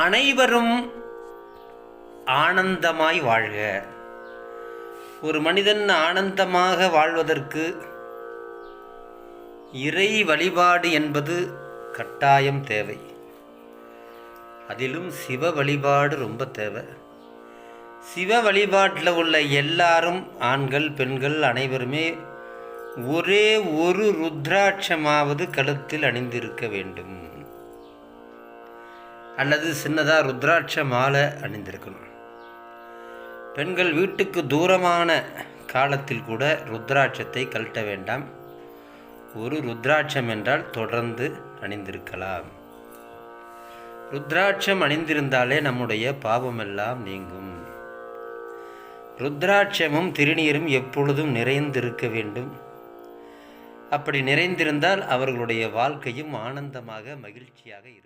அனைவரும் ஆனந்தமாய் வாழ்க. ஒரு மனிதன் ஆனந்தமாக வாழ்வதற்கு இறை வழிபாடு என்பது கட்டாயம் தேவை. அதிலும் சிவ வழிபாடு ரொம்ப தேவை. சிவ வழிபாட்டில் உள்ள எல்லாரும், ஆண்கள் பெண்கள் அனைவருமே ஒரே ஒரு ருத்ராட்சமாவது கழுத்தில் அணிந்திருக்க வேண்டும், அல்லது சின்னதாக ருத்ராட்ச மாலை அணிந்திருக்கணும். பெண்கள் வீட்டுக்கு தூரமான காலத்தில் கூட ருத்ராட்சத்தை கழட்ட வேண்டாம். ஒரு ருத்ராட்சம் என்றால் தொடர்ந்து அணிந்திருக்கலாம். ருத்ராட்சம் அணிந்திருந்தாலே நம்முடைய பாவமெல்லாம் நீங்கும். ருத்ராட்சமும் திருநீரும் எப்பொழுதும் நிறைந்திருக்க வேண்டும். அப்படி நிறைந்திருந்தால் அவர்களுடைய வாழ்க்கையும் ஆனந்தமாக மகிழ்ச்சியாக இருக்கும்.